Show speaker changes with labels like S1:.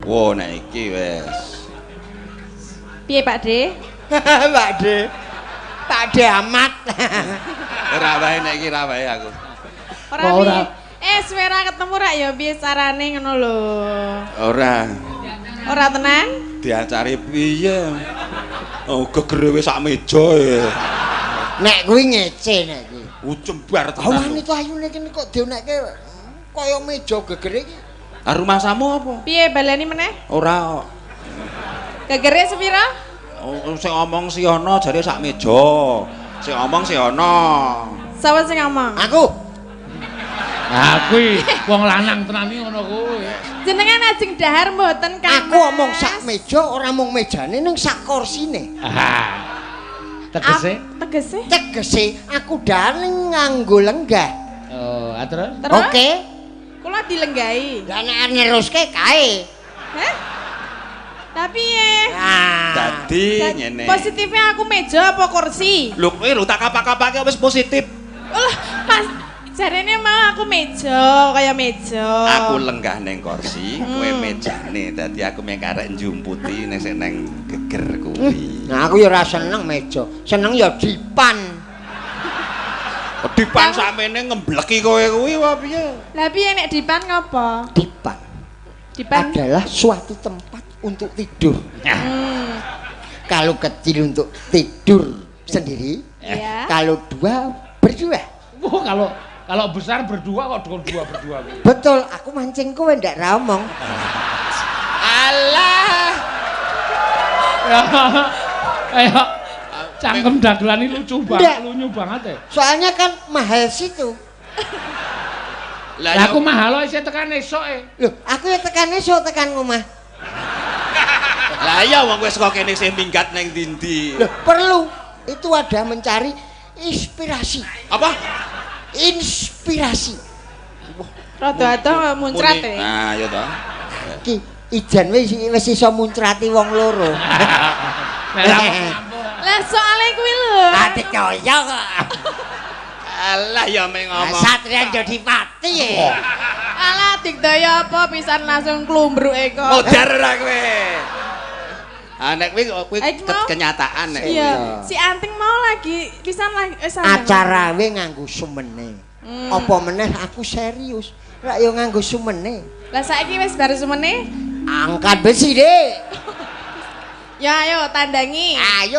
S1: Wo nek iki wis.
S2: Piye Pak De?
S3: Pak De. Pak De amat.
S1: Ora wae nek iki ra wae aku.
S2: Ora piye. Suwe ra ketemu ra ya piye carane ngono lho.
S1: Ora.
S2: Ora tenan?
S1: Diacari piye? Oh, gegere wis sak meja ya.
S3: Nek kuwi ngece nek kuwi.
S1: Ucembar tenan.
S3: Awane to ayune kene kok dionekke kaya meja gegere iki.
S1: Ah rumah samu apa?
S2: Piye baleni meneh?
S1: Ora.
S2: Gegere sepira?
S1: Sing ngomong si ana jare sak meja. Sing ngomong si ana.
S2: Sapa sing ngomong?
S3: Aku.
S4: Ah kuwi wong lanang tenan iki ngono kuwi.
S2: Jenengan ajeng dahar mboten Kang.
S3: Aku omong sak meja ora mung mejane ning sak kursine.
S4: Tegese?
S2: Tegese?
S3: Tegese aku daling nganggo lenggah.
S4: Oh, terus?
S3: Oke.
S2: Kula dilenggahi.
S3: Lah nek neruske kae.
S2: Hah? Tapi
S1: Dadi ngene.
S2: Positifnya aku meja apa kursi?
S1: Lho kowe lho tak kapak-kapake wis positif.
S2: Lah, Mas, jarene mau aku meja, kaya meja.
S1: Aku lenggah ning kursi, kowe mejane. Dadi aku mek arek njumputi ning sing nang geger kuwi.
S3: Nah aku ya ora seneng meja. Seneng ya dipan.
S1: Dipan samene ngembleki kowe kuwi wae piye?
S2: Lah piye nek dipan ngopo?
S3: Dipan
S2: Dipan
S3: adalah suatu tempat untuk tidur. Kalau kecil untuk tidur sendiri,
S2: Iya.
S3: kalau dua berdua.
S4: Wah, kalau besar berdua kok berdua.
S3: Betul, aku mancing kowe ndak ra omong.
S1: Alah.
S4: Ayo. Cangkem dagelan ini lucu banget, lunyu banget ya.
S3: Soalnya kan mahal situ.
S4: Lah aku mahal isih tekan esuk e.
S3: Loh, aku ya tekan esuk tekan omah.
S1: Lah iya wong kowe saka kene sing minggat ning ndi-ndi.
S3: Loh, perlu. Itu ada mencari inspirasi.
S1: Apa?
S3: Inspirasi.
S2: rada-rada muncrat ya.
S1: Nah, ya toh.
S3: Ki ijan wis iso muncrati wong loro.
S2: Lah soalnya kuwi lho.
S3: Ate kaya kok.
S1: Alah ya mek ngomong.
S3: Satria Jodipati ya.
S2: Alah digdaya apa pisan langsung klumbruke kok.
S1: Modar ora kowe. Ah nek kuwi kenyataan nek.
S2: Iya, si Anting mau lagi pisan lagi
S3: Acara we nganggo sumene. Apa meneh aku serius. Lah yo nganggo sumene.
S2: Lah saiki wis bar sumene.
S3: Angkat besi, Dik.
S2: Ya ayo tandangi.
S3: Ayo.